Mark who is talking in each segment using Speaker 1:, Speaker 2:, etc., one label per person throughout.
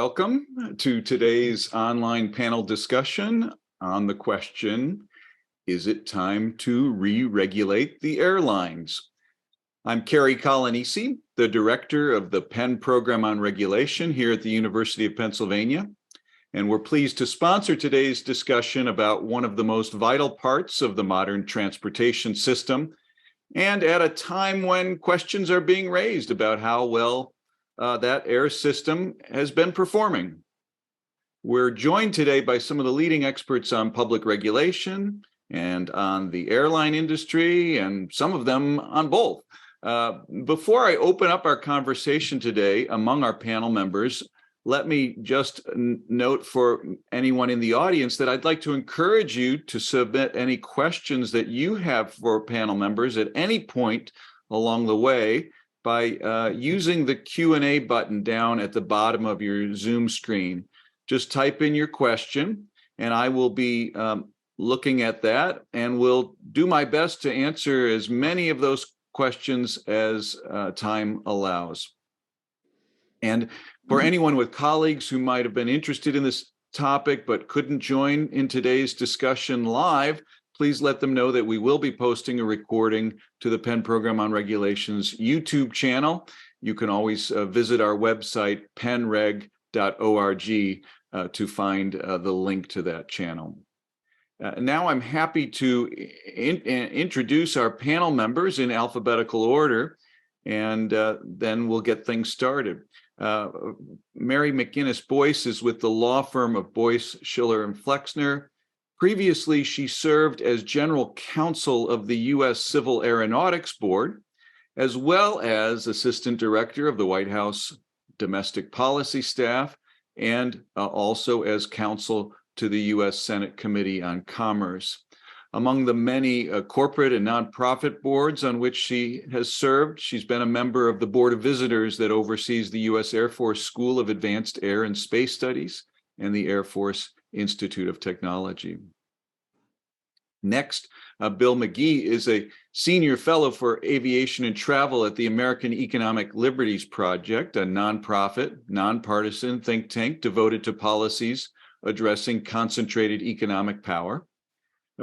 Speaker 1: Welcome to today's online panel discussion on the question, is it time to re-regulate the airlines? I'm Cary Coglianese, the director of the Penn Program on Regulation here at the University of Pennsylvania, and we're pleased to sponsor today's discussion about one of the most vital parts of the modern transportation system, and at a time when questions are being raised about how well that air system has been performing. We're joined today by some of the leading experts on public regulation and on the airline industry, and some of them on both. Before I open up our conversation today among our panel members, let me just note for anyone in the audience that I'd like to encourage you to submit any questions that you have for panel members at any point along the way by using the Q&A button down at the bottom of your Zoom screen. Just type in your question, and I will be looking at that, and will do my best to answer as many of those questions as time allows. And for anyone with colleagues who might have been interested in this topic but couldn't join in today's discussion live, please let them know that we will be posting a recording to the Penn Program on Regulation's YouTube channel. You can always visit our website, pennreg.org, to find the link to that channel. Now I'm happy to introduce our panel members in alphabetical order, and then we'll get things started. Mary McInnis Boies is with the law firm of Boies Schiller Flexner. Previously, she served as General Counsel of the U.S. Civil Aeronautics Board, as well as Assistant Director of the White House Domestic Policy Staff, and also as Counsel to the U.S. Senate Committee on Commerce. Among the many corporate and nonprofit boards on which she has served, she's been a member of the Board of Visitors that oversees the U.S. Air Force School of Advanced Air and Space Studies and the Air Force Institute of Technology. Next, Bill McGee is a senior fellow for aviation and travel at the American Economic Liberties Project, a nonprofit, nonpartisan think tank devoted to policies addressing concentrated economic power.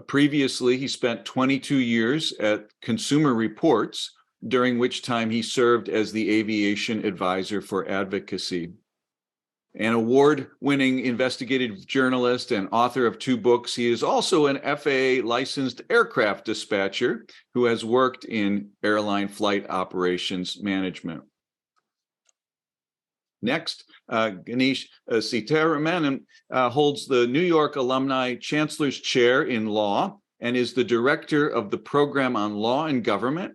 Speaker 1: Previously, he spent 22 years at Consumer Reports, during which time he served as the aviation advisor for advocacy. An award-winning investigative journalist and author of 2 books, he is also an FAA-licensed aircraft dispatcher who has worked in airline flight operations management. Next, Ganesh Sitaraman holds the New York Alumni Chancellor's Chair in Law and is the director of the Program on Law and Government,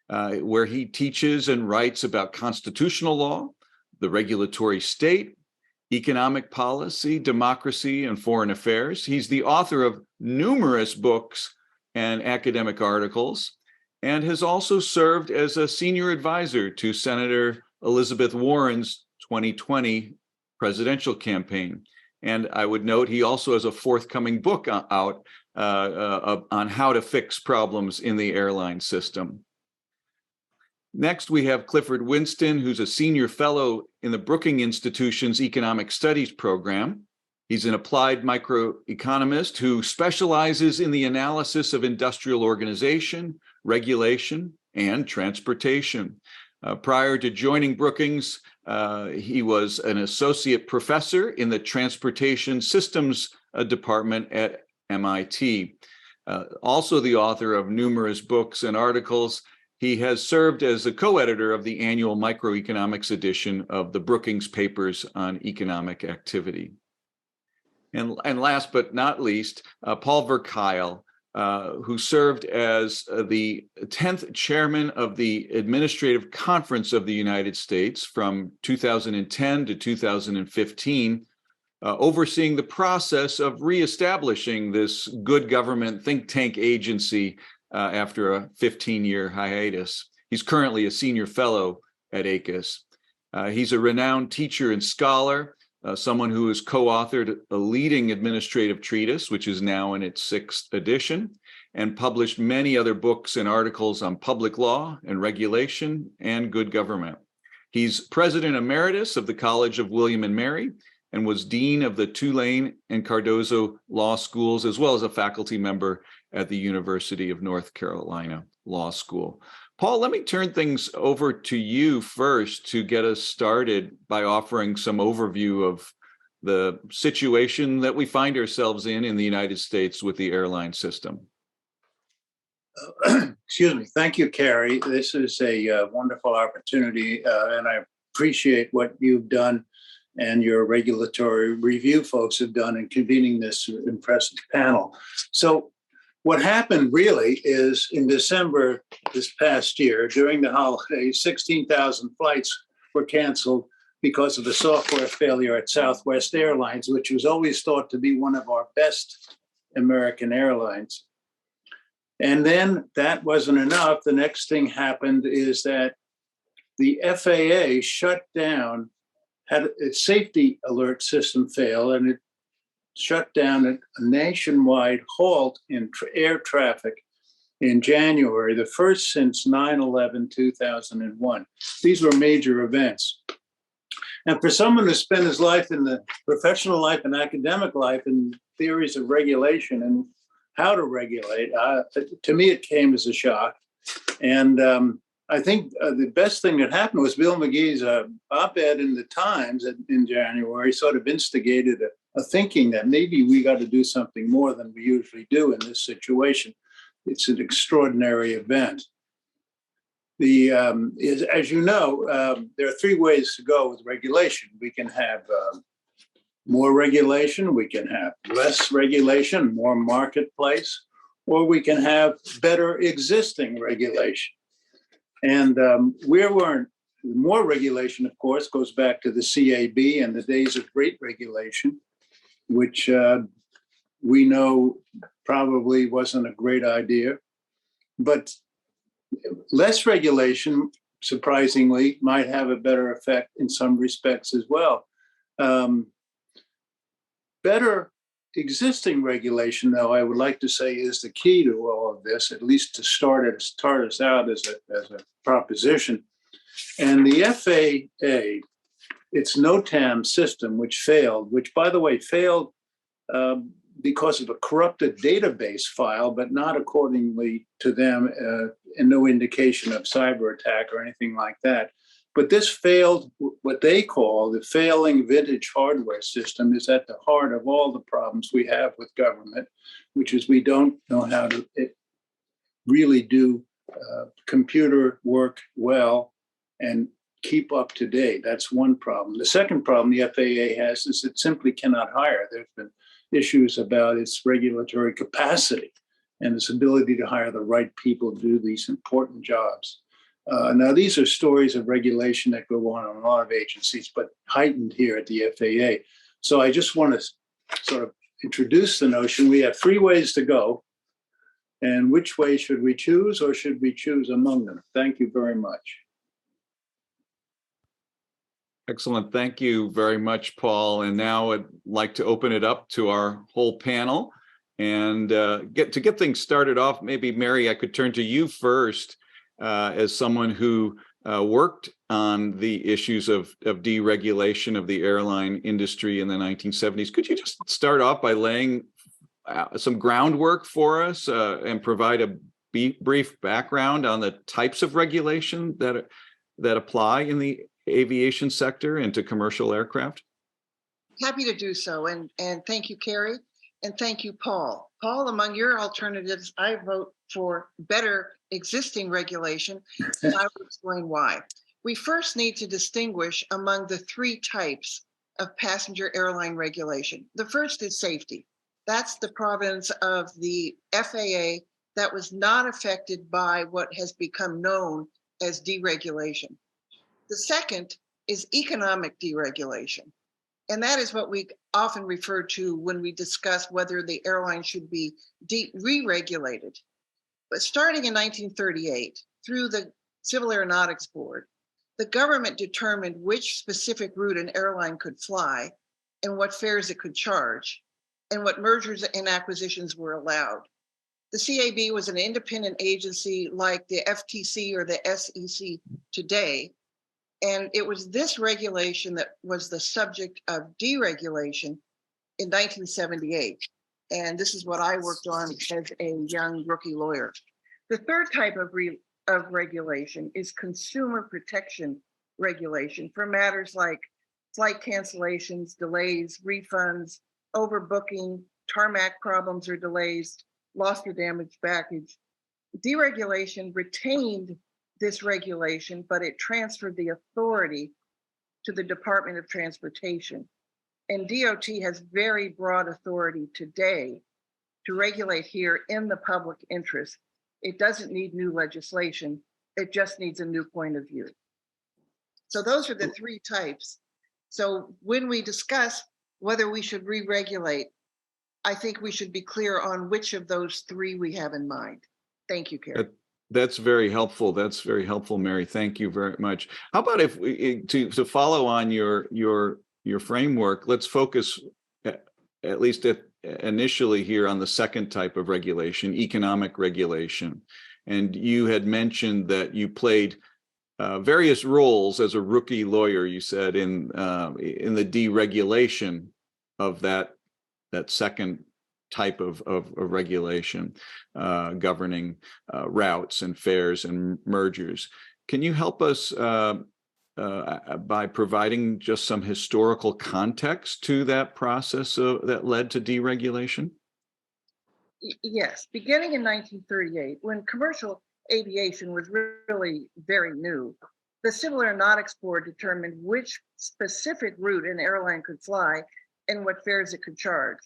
Speaker 1: where he teaches and writes about constitutional law, the regulatory state, economic policy, democracy, and foreign affairs. He's the author of numerous books and academic articles, and has also served as a senior advisor to Senator Elizabeth Warren's 2020 presidential campaign. And I would note he also has a forthcoming book out on how to fix problems in the airline system. Next, we have Clifford Winston, who's a senior fellow in the Brookings Institution's Economic Studies program. He's an applied microeconomist who specializes in the analysis of industrial organization, regulation, and transportation. Prior to joining Brookings, he was an associate professor in the Transportation Systems Department at MIT. Also the author of numerous books and articles, he has served as a co-editor of the annual microeconomics edition of the Brookings Papers on Economic Activity. And last but not least, Paul Verkuil, who served as the 10th chairman of the Administrative Conference of the United States from 2010 to 2015, overseeing the process of reestablishing this good government think tank agency after a 15-year hiatus. He's currently a senior fellow at ACUS. He's a renowned teacher and scholar, someone who has co-authored a leading administrative treatise, which is now in its 6th edition, and published many other books and articles on public law and regulation and good government. He's president emeritus of the College of William and Mary and was dean of the Tulane and Cardozo Law Schools, as well as a faculty member at the University of North Carolina Law School. Paul, let me turn things over to you first to get us started by offering some overview of the situation that we find ourselves in the United States with the airline system.
Speaker 2: Excuse me. Thank you, Cary. This is a wonderful opportunity, and I appreciate what you've done and your regulatory review folks have done in convening this impressive panel. So what happened really is in December this past year, during the holidays, 16,000 flights were canceled because of a software failure at Southwest Airlines, which was always thought to be one of our best American airlines. And then that wasn't enough. The next thing happened is that the FAA shut down, had its safety alert system fail, and it shut down a nationwide halt in air traffic in January, the first since 9/11/2001. These were major events. And for someone who spent his life in the professional life and academic life in theories of regulation and how to regulate, to me, it came as a shock. And I think the best thing that happened was Bill McGee's op-ed in the Times in January sort of instigated a thinking that maybe we got to do something more than we usually do in this situation. It's an extraordinary event. As you know, there are three ways to go with regulation. We can have more regulation, we can have less regulation, more marketplace, or we can have better existing regulation. And more regulation, of course, goes back to the CAB and the days of great regulation, which we know probably wasn't a great idea. But less regulation, surprisingly, might have a better effect in some respects as well. Better existing regulation, though, I would like to say is the key to all of this, at least to start us out as a proposition. And the FAA, its NOTAM system, which failed, which, by the way, failed because of a corrupted database file, but not accordingly to them, and no indication of cyber attack or anything like that. But this failed, what they call the failing vintage hardware system, is at the heart of all the problems we have with government, which is we don't know how to really do computer work well and keep up to date. That's one problem. The second problem the FAA has is it simply cannot hire. There's been issues about its regulatory capacity and its ability to hire the right people to do these important jobs. Now, these are stories of regulation that go on in a lot of agencies, but heightened here at the FAA. So I just want to sort of introduce the notion we have three ways to go. And which way should we choose, or should we choose among them? Thank you very much.
Speaker 1: Excellent. Thank you very much, Paul. And now I'd like to open it up to our whole panel and get things started off. Maybe, Mary, I could turn to you first as someone who worked on the issues of deregulation of the airline industry in the 1970s. Could you just start off by laying some groundwork for us and provide a brief background on the types of regulation that apply in the aviation sector and to commercial aircraft?
Speaker 3: Happy to do so. And thank you, Cary. And thank you, Paul. Paul, among your alternatives, I vote for better existing regulation, and I will explain why. We first need to distinguish among the three types of passenger airline regulation. The first is safety. That's the province of the FAA that was not affected by what has become known as deregulation. The second is economic deregulation. And that is what we often refer to when we discuss whether the airline should be re-regulated. But starting in 1938, through the Civil Aeronautics Board, the government determined which specific route an airline could fly and what fares it could charge, and what mergers and acquisitions were allowed. The CAB was an independent agency like the FTC or the SEC today, And it was this regulation that was the subject of deregulation in 1978. And this is what I worked on as a young rookie lawyer. The third type of regulation is consumer protection regulation for matters like flight cancellations, delays, refunds, overbooking, tarmac problems or delays, lost or damaged baggage. Deregulation retained this regulation, but it transferred the authority to the Department of Transportation. And DOT has very broad authority today to regulate here in the public interest. It doesn't need new legislation. It just needs a new point of view. So those are the three types. So when we discuss whether we should re-regulate, I think we should be clear on which of those three we have in mind. Thank you, Cary.
Speaker 1: That's very helpful. That's very helpful, Mary. Thank you very much. How about if we, to follow on your framework, let's focus at least initially here on the second type of regulation, economic regulation. And you had mentioned that you played various roles as a rookie lawyer, you said, in the deregulation of that second type of regulation governing routes and fares and mergers. Can you help us by providing just some historical context to that process that led to deregulation?
Speaker 3: Yes, beginning in 1938, when commercial aviation was really very new, the Civil Aeronautics Board determined which specific route an airline could fly and what fares it could charge.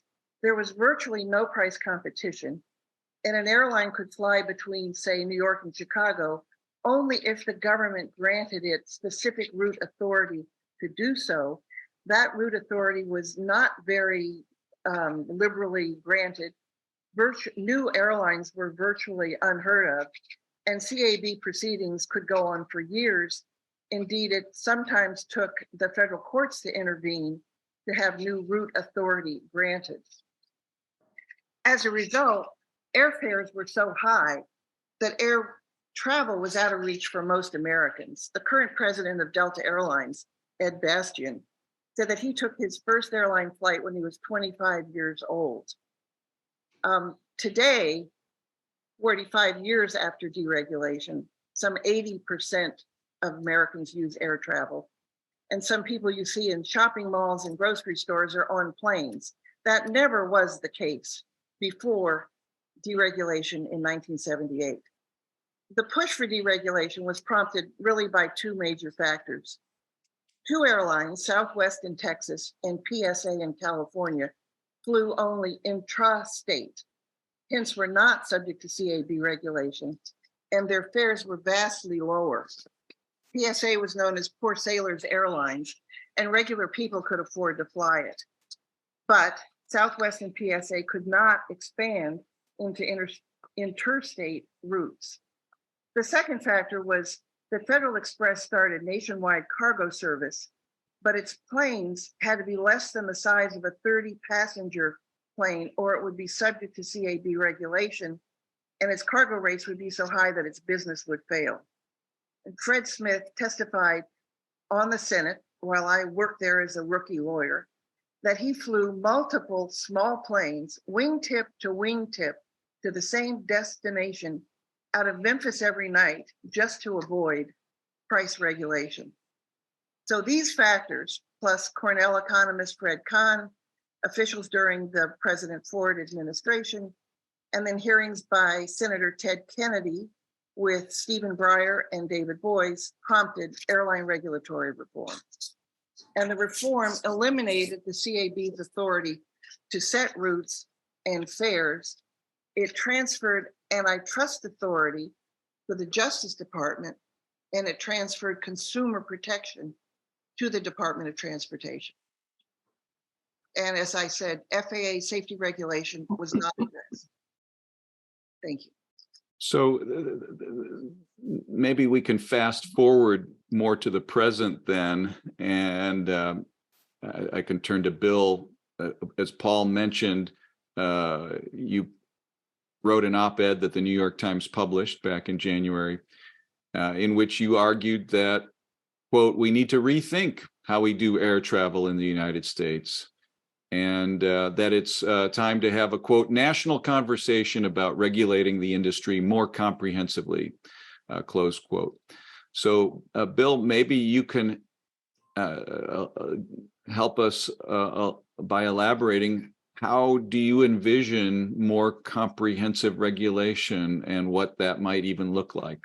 Speaker 3: There was virtually no price competition, and an airline could fly between, say, New York and Chicago only if the government granted it specific route authority to do so. That route authority was not very liberally granted. New airlines were virtually unheard of, and CAB proceedings could go on for years. Indeed, it sometimes took the federal courts to intervene to have new route authority granted. As a result, airfares were so high that air travel was out of reach for most Americans. The current president of Delta Airlines, Ed Bastian, said that he took his first airline flight when he was 25 years old. Today, 45 years after deregulation, some 80% of Americans use air travel. And some people you see in shopping malls and grocery stores are on planes. That never was the case before deregulation in 1978. The push for deregulation was prompted really by two major factors. Two airlines, Southwest in Texas and PSA in California, flew only intra-state, hence were not subject to CAB regulation, and their fares were vastly lower. PSA was known as Poor Sailors Airlines, and regular people could afford to fly it. But Southwest and PSA could not expand into interstate routes. The second factor was that Federal Express started nationwide cargo service, but its planes had to be less than the size of a 30-passenger plane, or it would be subject to CAB regulation, and its cargo rates would be so high that its business would fail. And Fred Smith testified on the Senate while I worked there as a rookie lawyer that he flew multiple small planes, wingtip to wingtip, to the same destination out of Memphis every night just to avoid price regulation. So these factors, plus Cornell economist Fred Kahn, officials during the President Ford administration, and then hearings by Senator Ted Kennedy with Stephen Breyer and David Boies, prompted airline regulatory reform. And the reform eliminated the CAB's authority to set routes and fares. It transferred antitrust authority to the Justice Department, and it transferred consumer protection to the Department of Transportation. And as I said, FAA safety regulation was not addressed. Thank you.
Speaker 1: So maybe we can fast forward more to the present then, and I can turn to Bill. As Paul mentioned, you wrote an op-ed that the New York Times published back in January, in which you argued that quote, we need to rethink how we do air travel in the United States, and that it's time to have a, quote, national conversation about regulating the industry more comprehensively, close quote. So, Bill, maybe you can help us by elaborating. How do you envision more comprehensive regulation and what that might even look like?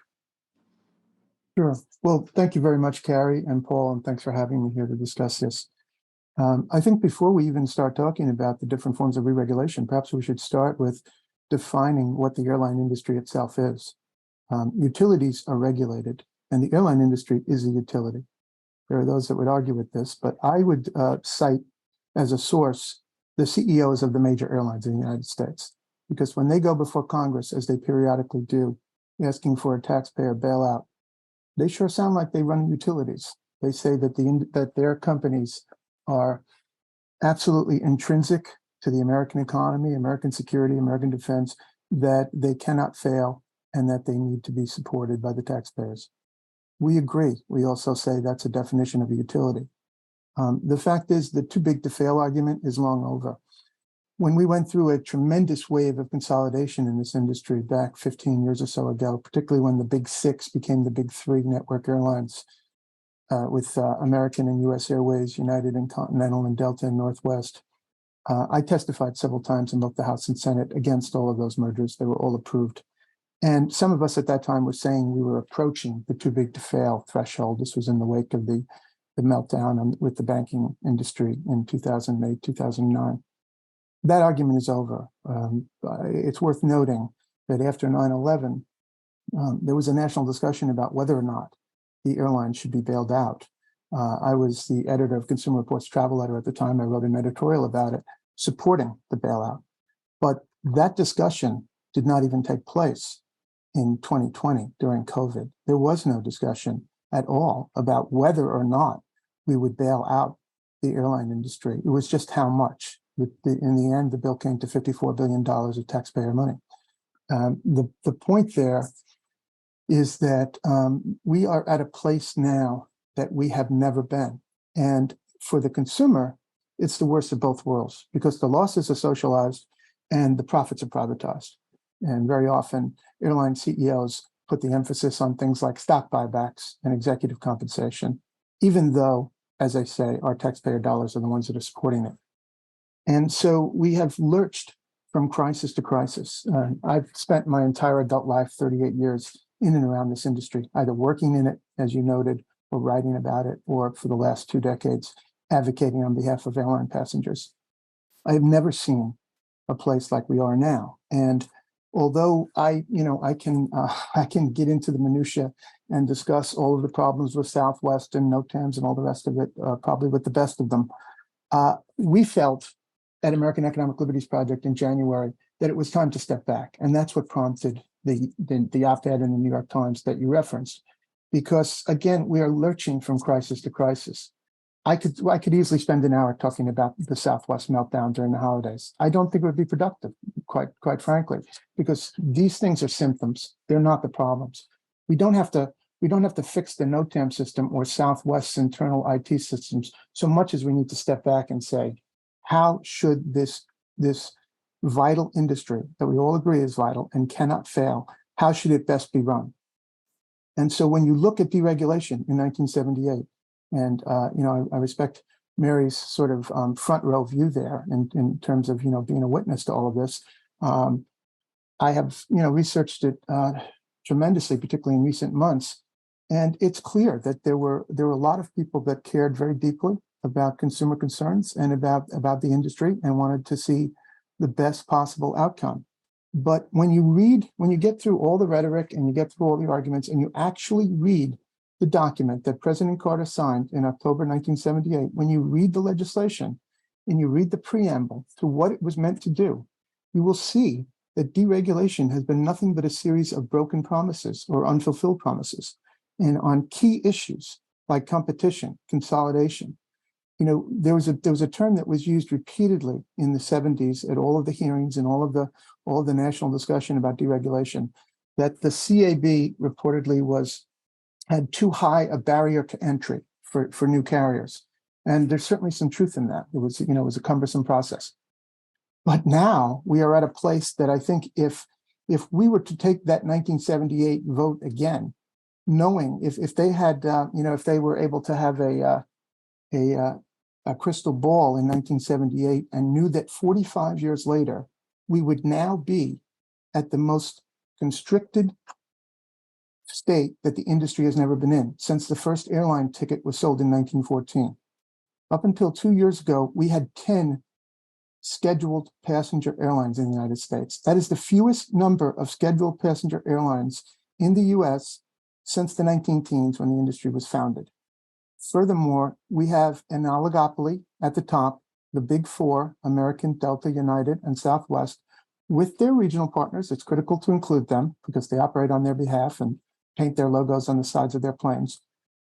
Speaker 4: Sure. Well, thank you very much, Cary and Paul, and thanks for having me here to discuss this. I think before we even start talking about the different forms of re-regulation, perhaps we should start with defining what the airline industry itself is. Utilities are regulated, and the airline industry is a utility. There are those that would argue with this, but I would cite as a source the CEOs of the major airlines in the United States, because when they go before Congress, as they periodically do, asking for a taxpayer bailout, they sure sound like they run utilities. They say that that their companies are absolutely intrinsic to the American economy, American security, American defense, that they cannot fail, and that they need to be supported by the taxpayers. We agree. We also say that's a definition of a utility. The fact is, the too big to fail argument is long over. When we went through a tremendous wave of consolidation in this industry back 15 years or so ago, particularly when the big six became the big three network airlines, with American and US Airways, United and Continental, and Delta and Northwest, I testified several times in both the House and Senate against all of those mergers. They were all approved. And some of us at that time were saying we were approaching the too big to fail threshold. This was in the wake of the meltdown with the banking industry in 2008, 2009. That argument is over. It's worth noting that after 9/11, there was a national discussion about whether or not the airlines should be bailed out. I was the editor of Consumer Reports Travel Letter at the time. I wrote an editorial about it, supporting the bailout. But that discussion did not even take place in 2020 during COVID. There was no discussion at all about whether or not we would bail out the airline industry. It was just how much. In the end, the bill came to $54 billion of taxpayer money. The point there is that we are at a place now that we have never been. And for the consumer, it's the worst of both worlds, because the losses are socialized and the profits are privatized. And very often, airline CEOs put the emphasis on things like stock buybacks and executive compensation, even though, as I say, our taxpayer dollars are the ones that are supporting it. And so we have lurched from crisis to crisis. I've spent my entire adult life, 38 years, in and around this industry, either working in it, as you noted, or writing about it, or for the last 2 decades, advocating on behalf of airline passengers. I have never seen a place like we are now. And although I can get into the minutia and discuss all of the problems with Southwest and NOTAMs and all the rest of it, probably with the best of them, we felt at American Economic Liberties Project in January that it was time to step back. And that's what prompted the op-ed in the New York Times that you referenced. Because again, we are lurching from crisis to crisis. I could easily spend an hour talking about the Southwest meltdown during the holidays. I don't think it would be productive, quite frankly, because these things are symptoms. They're not the problems. We don't have to fix the NOTAM system or Southwest's internal IT systems so much as we need to step back and say, how should this vital industry that we all agree is vital and cannot fail, how should it best be run? And so when you look at deregulation in 1978, and I respect Mary's sort of front row view there in terms of being a witness to all of this. I have researched it tremendously, particularly in recent months, and it's clear that there were a lot of people that cared very deeply about consumer concerns and about the industry and wanted to see the best possible outcome. But when you get through all the rhetoric and you get through all the arguments and you actually read the document that President Carter signed in October 1978, when you read the legislation and you read the preamble to what it was meant to do, you will see that deregulation has been nothing but a series of broken promises or unfulfilled promises. And on key issues like competition, consolidation, there was a term that was used repeatedly in the 70s at all of the hearings and all of the national discussion about deregulation, that the CAB reportedly was had too high a barrier to entry for new carriers. And there's certainly some truth in that. It was, it was a cumbersome process. But now we are at a place that I think if we were to take that 1978 vote again, knowing if they had, if they were able to have a crystal ball in 1978 and knew that 45 years later, we would now be at the most constricted state that the industry has never been in since the first airline ticket was sold in 1914. Up until 2 years ago, we had 10 scheduled passenger airlines in the United States. That is the fewest number of scheduled passenger airlines in the US since the 19-teens when the industry was founded. Furthermore, we have an oligopoly at the top, the big four, American, Delta, United, and Southwest, with their regional partners. It's critical to include them because they operate on their behalf and paint their logos on the sides of their planes.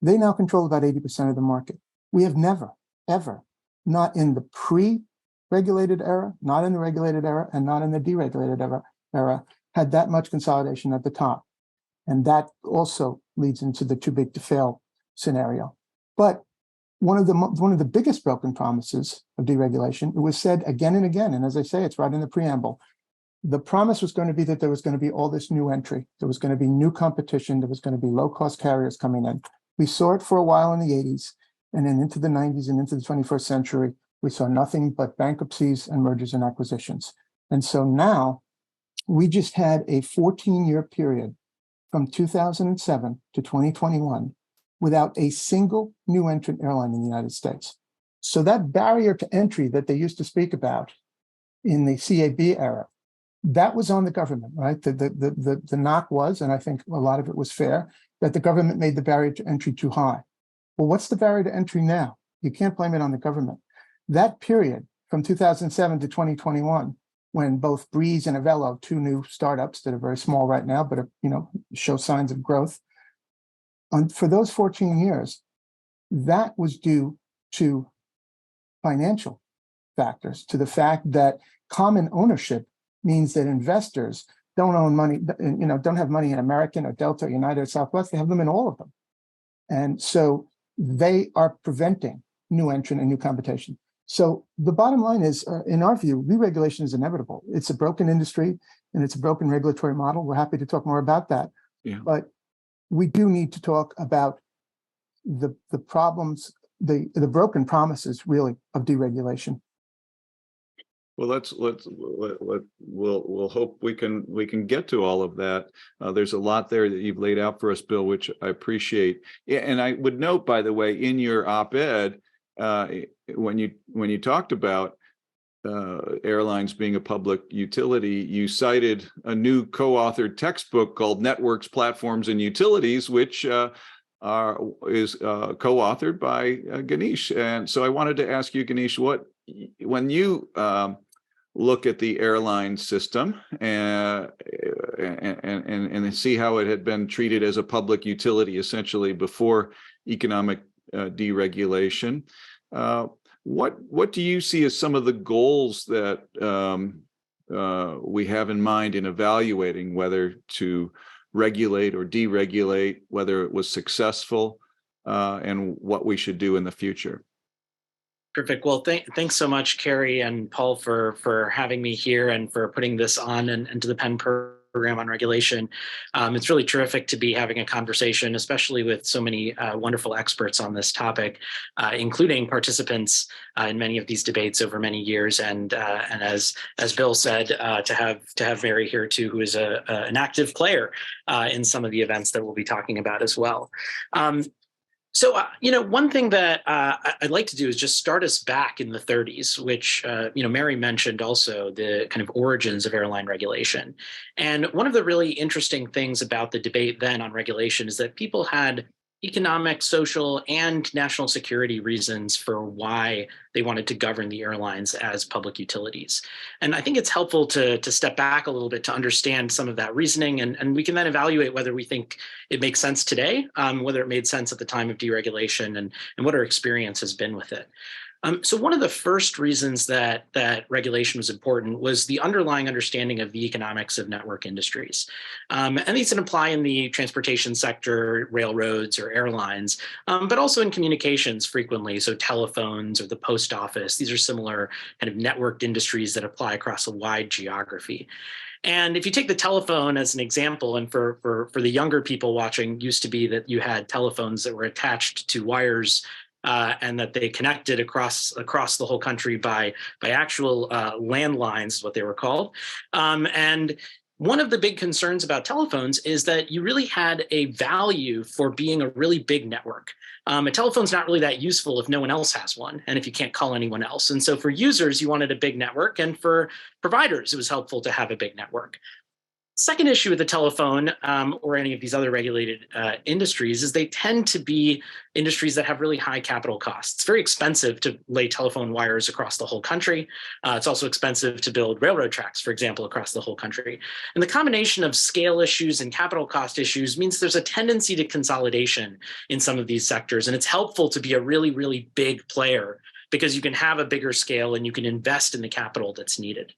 Speaker 4: They now control about 80% of the market. We have never, ever, not in the pre-regulated era, not in the regulated era, and not in the deregulated era, had that much consolidation at the top. And that also leads into the too big to fail scenario. But one of the biggest broken promises of deregulation, it was said again and again, and as I say, it's right in the preamble, the promise was going to be that there was going to be all this new entry. There was going to be new competition. There was going to be low-cost carriers coming in. We saw it for a while in the 80s, and then into the 90s and into the 21st century, we saw nothing but bankruptcies and mergers and acquisitions. And so now we just had a 14-year period from 2007 to 2021 without a single new entrant airline in the United States. So that barrier to entry that they used to speak about in the CAB era, that was on the government, right? The knock was, and I think a lot of it was fair, that the government made the barrier to entry too high. Well, what's the barrier to entry now? You can't blame it on the government. That period from 2007 to 2021, when both Breeze and Avelo, two new startups that are very small right now, but show signs of growth, for those 14 years, that was due to financial factors, to the fact that common ownership means that investors don't own money, don't have money in American or Delta or United or Southwest. They have them in all of them. And so they are preventing new entrant and new competition. So the bottom line is, in our view, re-regulation is inevitable. It's a broken industry and it's a broken regulatory model. We're happy to talk more about that. Yeah. But we do need to talk about the problems, the broken promises, really, of deregulation.
Speaker 1: Well, we'll hope we can get to all of that. There's a lot there that you've laid out for us, Bill, which I appreciate. And I would note, by the way, in your op-ed, when you talked about airlines being a public utility, you cited a new co-authored textbook called Networks, Platforms, and Utilities, which is co-authored by Ganesh. And so I wanted to ask you, Ganesh, when you look at the airline system and see how it had been treated as a public utility essentially before economic deregulation, what do you see as some of the goals that we have in mind in evaluating whether to regulate or deregulate, whether it was successful, and what we should do in the future?
Speaker 5: Perfect. Well, thanks so much, Cary and Paul, for having me here and for putting this on and to the Penn Program on regulation. It's really terrific to be having a conversation, especially with so many wonderful experts on this topic, including participants in many of these debates over many years. And as Bill said, to have Mary here too, who is an active player in some of the events that we'll be talking about as well. So, one thing that I'd like to do is just start us back in the 30s, which, Mary mentioned also the kind of origins of airline regulation. And one of the really interesting things about the debate then on regulation is that people had economic, social, and national security reasons for why they wanted to govern the airlines as public utilities. And I think it's helpful to step back a little bit to understand some of that reasoning, and we can then evaluate whether we think it makes sense today, whether it made sense at the time of deregulation, and what our experience has been with it. So one of the first reasons that regulation was important was the underlying understanding of the economics of network industries. And these can apply in the transportation sector, railroads or airlines, but also in communications frequently. So telephones or the post office, these are similar kind of networked industries that apply across a wide geography. And if you take the telephone as an example, and for the younger people watching, used to be that you had telephones that were attached to wires and that they connected across the whole country by actual landlines, is what they were called. And one of the big concerns about telephones is that you really had a value for being a really big network. A telephone's not really that useful if no one else has one and if you can't call anyone else. And so for users, you wanted a big network, and for providers, it was helpful to have a big network. Second issue with the telephone or any of these other regulated industries is they tend to be industries that have really high capital costs. It's very expensive to lay telephone wires across the whole country. It's also expensive to build railroad tracks, for example, across the whole country. And the combination of scale issues and capital cost issues means there's a tendency to consolidation in some of these sectors. And it's helpful to be a really, really big player because you can have a bigger scale and you can invest in the capital that's needed.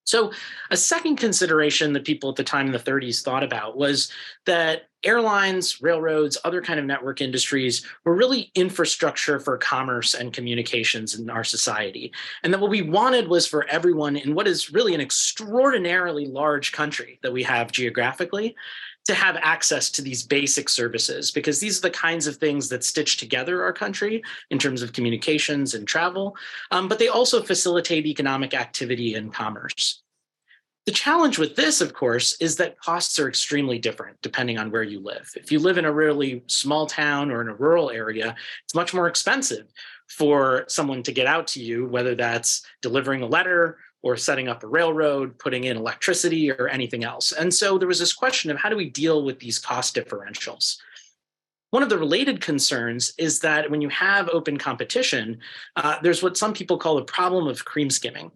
Speaker 5: So a second consideration that people at the time in the 30s thought about was that airlines, railroads, other kind of network industries were really infrastructure for commerce and communications in our society. And that what we wanted was for everyone in what is really an extraordinarily large country that we have geographically to have access to these basic services, because these are the kinds of things that stitch together our country in terms of communications and travel, but they also facilitate economic activity and commerce. The challenge with this, of course, is that costs are extremely different depending on where you live. If you live in a really small town or in a rural area, it's much more expensive for someone to get out to you, whether that's delivering a letter or setting up a railroad, putting in electricity or anything else. And so there was this question of how do we deal with these cost differentials? One of the related concerns is that when you have open competition, there's what some people call the problem of cream skimming.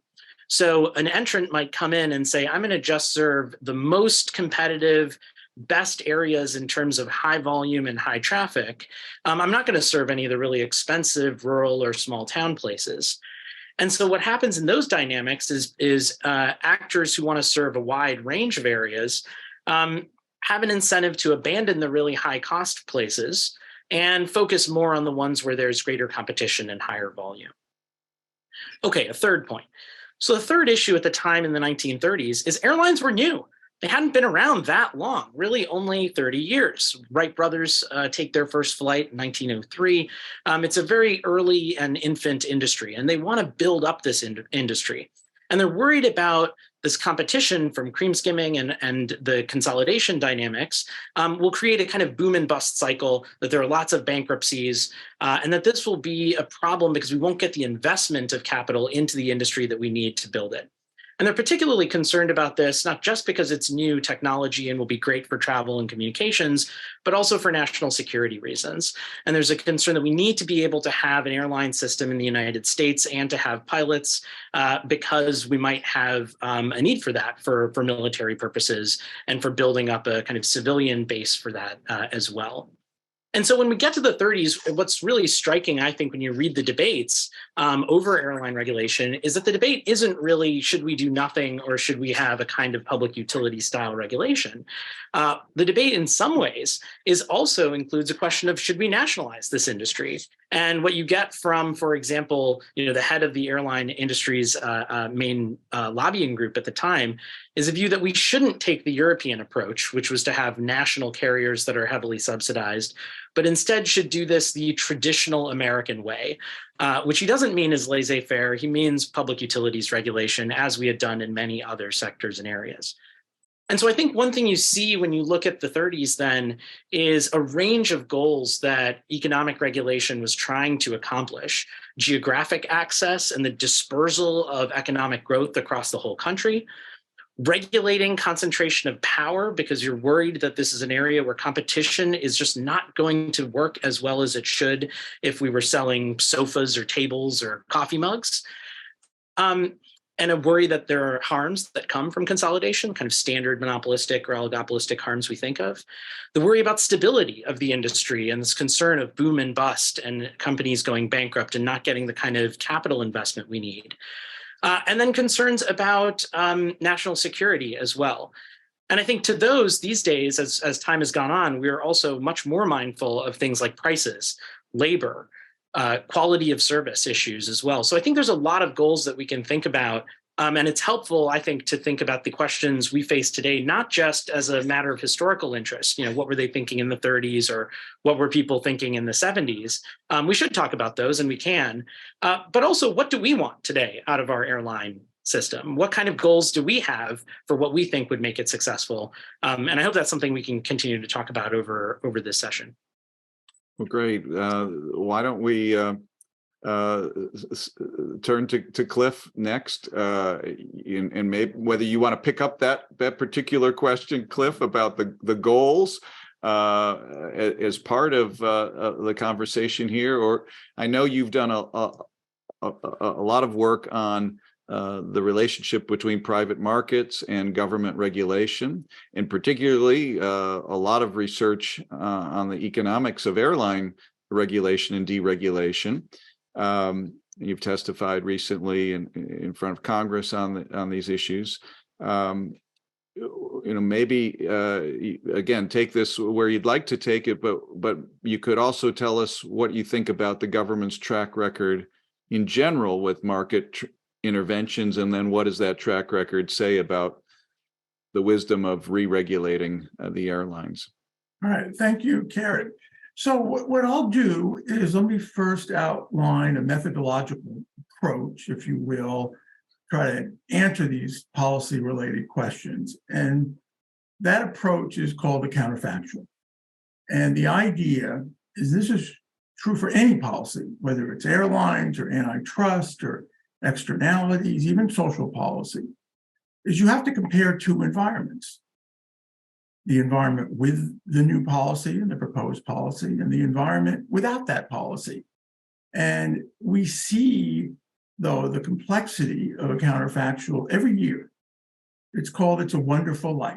Speaker 5: So an entrant might come in and say, I'm going to just serve the most competitive, best areas in terms of high volume and high traffic. I'm not going to serve any of the really expensive rural or small town places. And so what happens in those dynamics is actors who want to serve a wide range of areas have an incentive to abandon the really high cost places and focus more on the ones where there's greater competition and higher volume. Okay, a third point. So the third issue at the time in the 1930s is airlines were new. They hadn't been around that long, really only 30 years. Wright brothers take their first flight in 1903. It's a very early and infant industry, and they want to build up this industry. And they're worried about this competition from cream skimming and the consolidation dynamics will create a kind of boom and bust cycle, that there are lots of bankruptcies, and that this will be a problem because we won't get the investment of capital into the industry that we need to build it. And they're particularly concerned about this, not just because it's new technology and will be great for travel and communications, but also for national security reasons. And there's a concern that we need to be able to have an airline system in the United States and to have pilots because we might have a need for that for military purposes and for building up a kind of civilian base for that as well. And so when we get to the 30s, what's really striking, I think, when you read the debates over airline regulation is that the debate isn't really, should we do nothing or should we have a kind of public utility style regulation? The debate in some ways also includes a question of, should we nationalize this industry? And what you get from, for example, the head of the airline industry's main lobbying group at the time is a view that we shouldn't take the European approach, which was to have national carriers that are heavily subsidized, but instead should do this the traditional American way, which he doesn't mean is laissez-faire. He means public utilities regulation, as we had done in many other sectors and areas. And so I think one thing you see when you look at the 30s then is a range of goals that economic regulation was trying to accomplish: geographic access and the dispersal of economic growth across the whole country, regulating concentration of power because you're worried that this is an area where competition is just not going to work as well as it should if we were selling sofas or tables or coffee mugs. and a worry that there are harms that come from consolidation, kind of standard monopolistic or oligopolistic harms we think of. The worry about stability of the industry and this concern of boom and bust and companies going bankrupt and not getting the kind of capital investment we need. And then concerns about national security as well. And I think to those these days, as time has gone on, we are also much more mindful of things like prices, labor, quality of service issues as well. So I think there's a lot of goals that we can think about. And it's helpful, I think, to think about the questions we face today, not just as a matter of historical interest. What were they thinking in the 30s or what were people thinking in the 70s? We should talk about those, and we can. But also, what do we want today out of our airline system? What kind of goals do we have for what we think would make it successful? And I hope that's something we can continue to talk about over this session.
Speaker 1: Well, great. Why don't we turn to Cliff next, and maybe whether you want to pick up that particular question, Cliff, about the goals as part of the conversation here. Or I know you've done a lot of work on the relationship between private markets and government regulation, and particularly a lot of research on the economics of airline regulation and deregulation. You've testified recently in front of Congress on these issues. Maybe again, take this where you'd like to take it, but you could also tell us what you think about the government's track record in general with market interventions, and then what does that track record say about the wisdom of re-regulating the airlines?
Speaker 6: All right, thank you, Cary. So what I'll do is let me first outline a methodological approach, if you will, try to answer these policy-related questions. And that approach is called the counterfactual. And the idea is this is true for any policy, whether it's airlines or antitrust or externalities, even social policy, is you have to compare two environments. The environment with the new policy and the proposed policy, and the environment without that policy. And we see, though, the complexity of a counterfactual every year. It's called It's a Wonderful Life.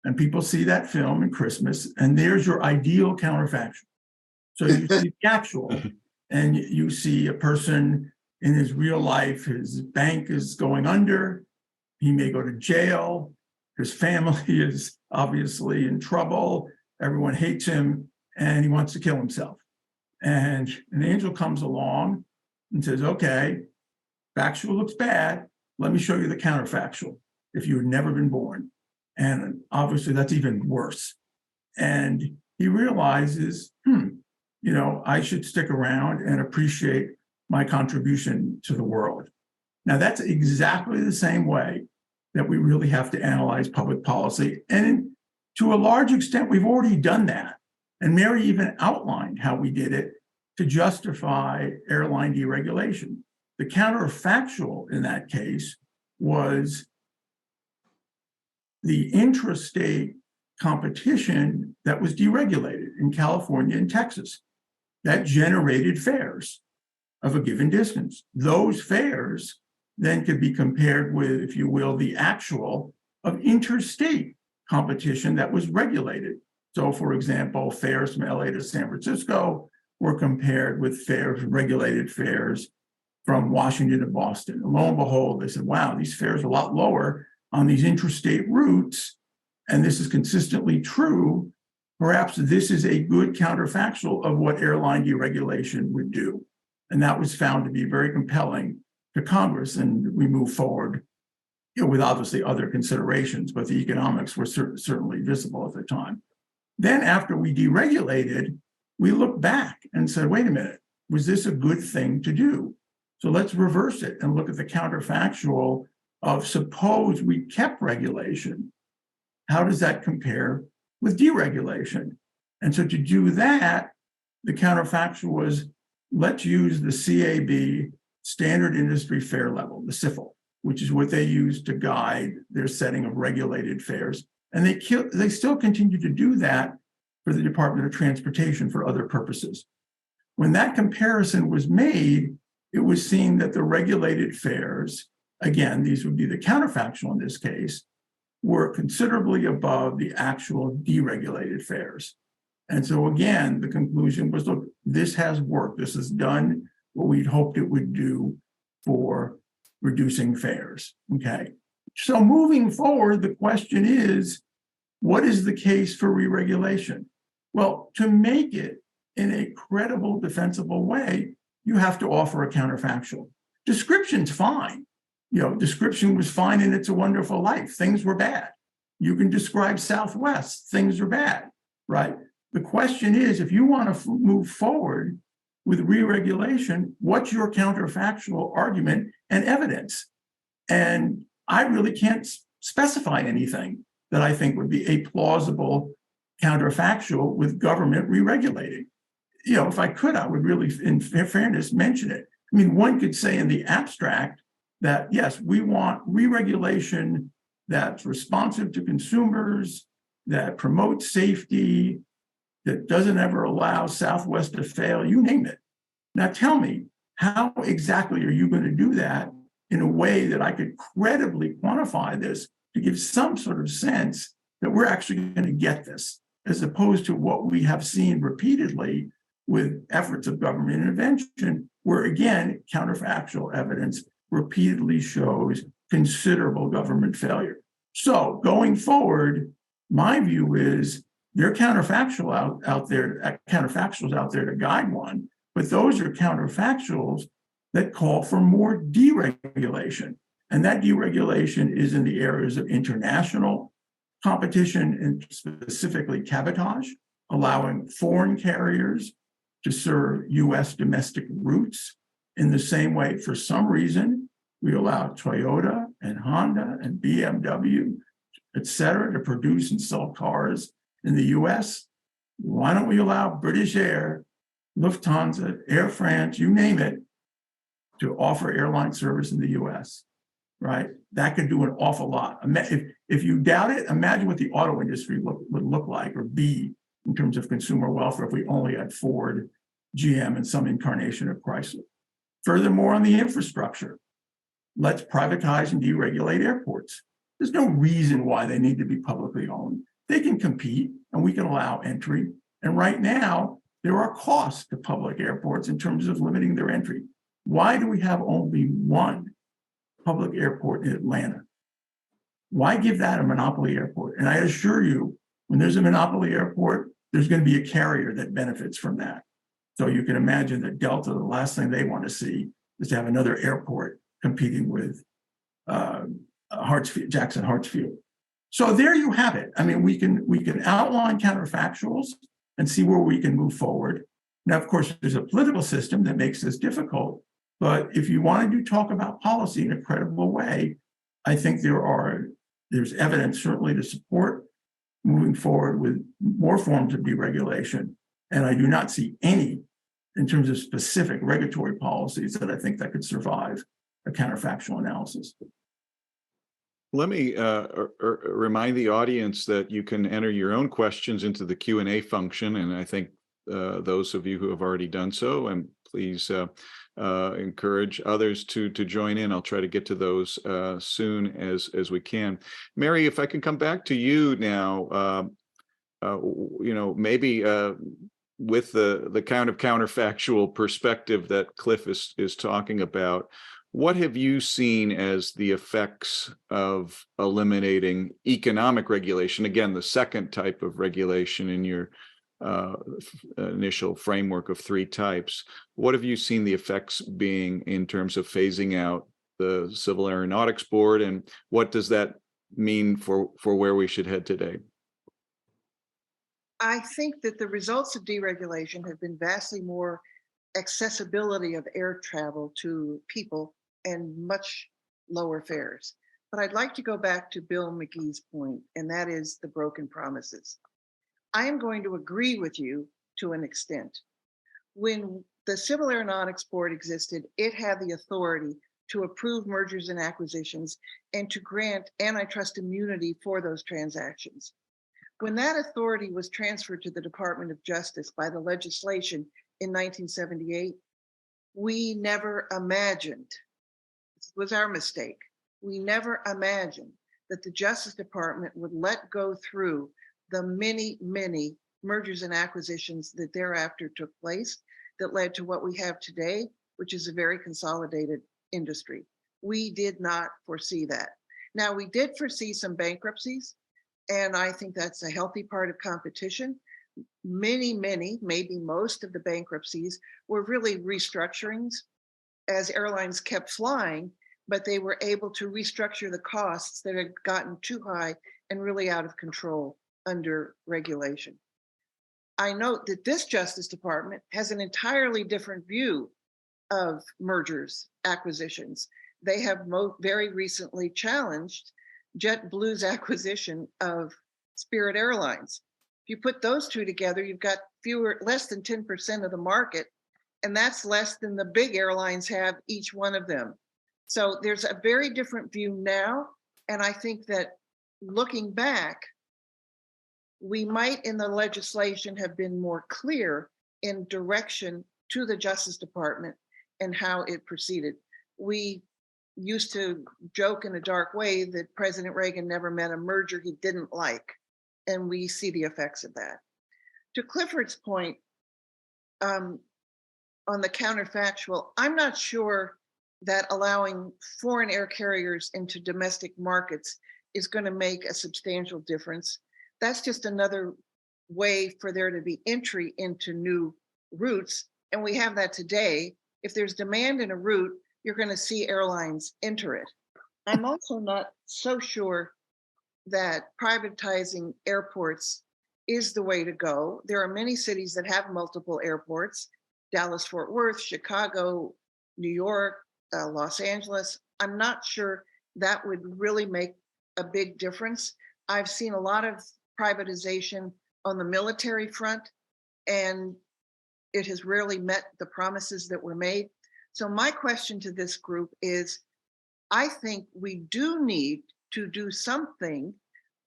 Speaker 6: And people see that film at Christmas, and there's your ideal counterfactual. So you see the actual, and you see a person in his real life, his bank is going under, he may go to jail, his family is obviously in trouble, everyone hates him, and he wants to kill himself. And an angel comes along and says, okay, factual looks bad, let me show you the counterfactual, if you had never been born. And obviously that's even worse. And he realizes, I should stick around and appreciate my contribution to the world. Now, that's exactly the same way that we really have to analyze public policy. And to a large extent, we've already done that. And Mary even outlined how we did it to justify airline deregulation. The counterfactual in that case was the intrastate competition that was deregulated in California and Texas. That generated fares of a given distance. Those fares then could be compared with, if you will, the actual of interstate competition that was regulated. So, for example, fares from LA to San Francisco were compared with regulated fares from Washington to Boston. And lo and behold, they said, wow, these fares are a lot lower on these interstate routes, and this is consistently true. Perhaps this is a good counterfactual of what airline deregulation would do. And that was found to be very compelling to Congress, and we move forward with obviously other considerations, but the economics were certainly visible at the time. Then after we deregulated, we looked back and said, wait a minute, was this a good thing to do? So let's reverse it and look at the counterfactual of suppose we kept regulation. How does that compare with deregulation? And so to do that, the counterfactual was, let's use the CAB standard industry fare level, the SIFL, which is what they use to guide their setting of regulated fares. And they still continue to do that for the Department of Transportation for other purposes. When that comparison was made, it was seen that the regulated fares again, these would be the counterfactual in this case, were considerably above the actual deregulated fares. And so again, the conclusion was, look, this has worked. This has done what we'd hoped it would do for reducing fares, okay? So moving forward, the question is, what is the case for re-regulation? Well, to make it in a credible, defensible way, you have to offer a counterfactual. Description's fine. Description was fine in It's a Wonderful Life. Things were bad. You can describe Southwest. Things are bad, right? The question is, if you want to move forward with re-regulation, what's your counterfactual argument and evidence? And I really can't specify anything that I think would be a plausible counterfactual with government re-regulating. If I could, I would really, in fairness, mention it. I mean, one could say in the abstract that, yes, we want re-regulation that's responsive to consumers, that promotes safety, that doesn't ever allow Southwest to fail, you name it. Now tell me, how exactly are you going to do that in a way that I could credibly quantify this to give some sort of sense that we're actually going to get this, as opposed to what we have seen repeatedly with efforts of government intervention, where again, counterfactual evidence repeatedly shows considerable government failure. So going forward, my view is there are counterfactuals out there to guide one, but those are counterfactuals that call for more deregulation. And that deregulation is in the areas of international competition and specifically cabotage, allowing foreign carriers to serve US domestic routes in the same way. For some reason, we allow Toyota and Honda and BMW, et cetera, to produce and sell cars in the US. Why don't we allow British Air, Lufthansa, Air France, you name it, to offer airline service in the US, right? That could do an awful lot. If you doubt it, imagine what the auto industry would look like or be in terms of consumer welfare if we only had Ford, GM, and some incarnation of Chrysler. Furthermore, on the infrastructure, let's privatize and deregulate airports. There's no reason why they need to be publicly owned. They can compete and we can allow entry. And right now, there are costs to public airports in terms of limiting their entry. Why do we have only one public airport in Atlanta? Why give that a monopoly airport? And I assure you, when there's a monopoly airport, there's going to be a carrier that benefits from that. So you can imagine that Delta, the last thing they want to see is to have another airport competing with Jackson Hartsfield. So there you have it. I mean, we can outline counterfactuals and see where we can move forward. Now, of course, there's a political system that makes this difficult. But if you want to talk about policy in a credible way, I think there's evidence certainly to support moving forward with more forms of deregulation. And I do not see any in terms of specific regulatory policies that I think that could survive a counterfactual analysis.
Speaker 1: Let me remind the audience that you can enter your own questions into the Q&A function. And I think those of you who have already done so, and please encourage others to join in. I'll try to get to those soon as we can. Mary, if I can come back to you now, maybe with the kind of counterfactual perspective that Cliff is talking about, what have you seen as the effects of eliminating economic regulation? Again, the second type of regulation in your initial framework of three types. What have you seen the effects being in terms of phasing out the Civil Aeronautics Board, and what does that mean for where we should head today?
Speaker 3: I think that the results of deregulation have been vastly more accessibility of air travel to people and much lower fares. But I'd like to go back to Bill McGee's point, and that is the broken promises. I am going to agree with you to an extent. When the Civil Aeronautics Board existed, it had the authority to approve mergers and acquisitions and to grant antitrust immunity for those transactions. When that authority was transferred to the Department of Justice by the legislation in 1978, we never imagined, this was our mistake, we never imagined that the Justice Department would let go through the many, many mergers and acquisitions that thereafter took place that led to what we have today, which is a very consolidated industry. We did not foresee that. Now, we did foresee some bankruptcies, and I think that's a healthy part of competition. Many, maybe most of the bankruptcies were really restructurings as airlines kept flying, but they were able to restructure the costs that had gotten too high and really out of control under regulation. I note that this Justice Department has an entirely different view of mergers, acquisitions. They have very recently challenged JetBlue's acquisition of Spirit Airlines. If you put those two together, you've got less than 10% of the market, and that's less than the big airlines have, each one of them. So there's a very different view now, and I think that looking back, we might in the legislation have been more clear in direction to the Justice Department and how it proceeded. We used to joke in a dark way that President Reagan never met a merger he didn't like, and we see the effects of that. To Clifford's point on the counterfactual, I'm not sure that allowing foreign air carriers into domestic markets is going to make a substantial difference. That's just another way for there to be entry into new routes, and we have that today. If there's demand in a route, you're going to see airlines enter it. I'm also not so sure that privatizing airports is the way to go. There are many cities that have multiple airports: Dallas, Fort Worth, Chicago, New York, Los Angeles. I'm not sure that would really make a big difference. I've seen a lot of privatization on the military front, and it has rarely met the promises that were made. So my question to this group is, I think we do need to do something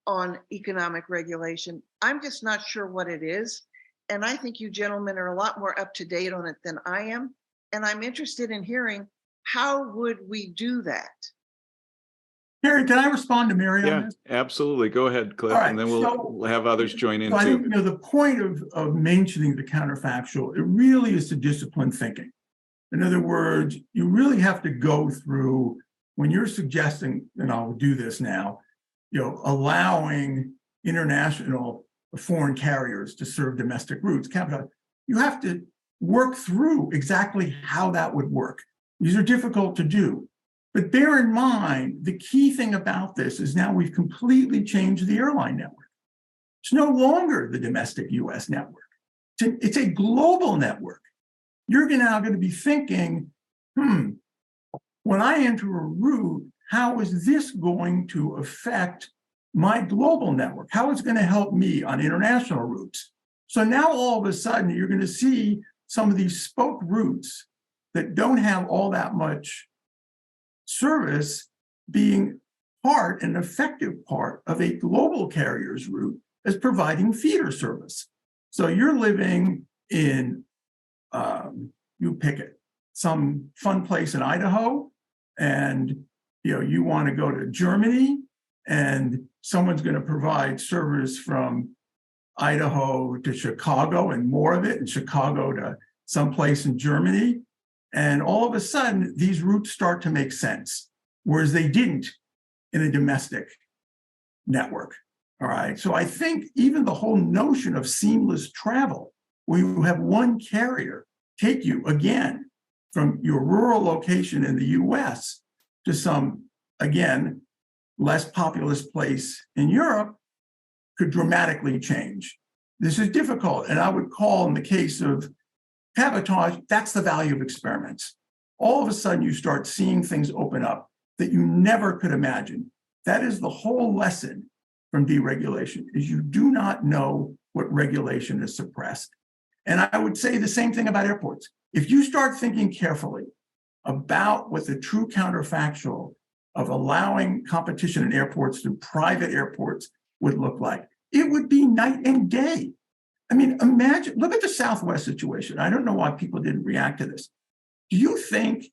Speaker 3: on economic regulation. I'm just not sure what it is. And I think you gentlemen are a lot more up to date on it than I am. And I'm interested in hearing, how would we do that?
Speaker 6: Cary, can I respond to Mary on
Speaker 1: Yeah,
Speaker 6: this?
Speaker 1: absolutely. Go ahead, Cliff,
Speaker 6: All right,
Speaker 1: and then we'll have others join in
Speaker 6: So I think,
Speaker 1: too.
Speaker 6: the point of mentioning the counterfactual, it really is to discipline thinking. In other words, you really have to go through, when you're suggesting, and I'll do this now, allowing international foreign carriers to serve domestic routes, you have to work through exactly how that would work. These are difficult to do. But bear in mind, the key thing about this is now we've completely changed the airline network. It's no longer the domestic US network. It's a global network. You're now going to be thinking, when I enter a route, how is this going to affect my global network? How is it going to help me on international routes? So now all of a sudden, you're going to see some of these spoke routes that don't have all that much service being an effective part of a global carrier's route as providing feeder service. So you're living in, you pick it, some fun place in Idaho, and you want to go to Germany, and someone's going to provide service from Idaho to Chicago and more of it, and Chicago to someplace in Germany. And all of a sudden, these routes start to make sense, whereas they didn't in a domestic network. All right. So I think even the whole notion of seamless travel, where you have one carrier take you again from your rural location in the US to some, again, less populous place in Europe, could dramatically change. This is difficult. And I would call, in the case of cabotage, that's the value of experiments. All of a sudden, you start seeing things open up that you never could imagine. That is the whole lesson from deregulation, is you do not know what regulation is suppressed. And I would say the same thing about airports. If you start thinking carefully about what the true counterfactual of allowing competition in airports through private airports would look like, it would be night and day. I mean, imagine, look at the Southwest situation. I don't know why people didn't react to this. Do you think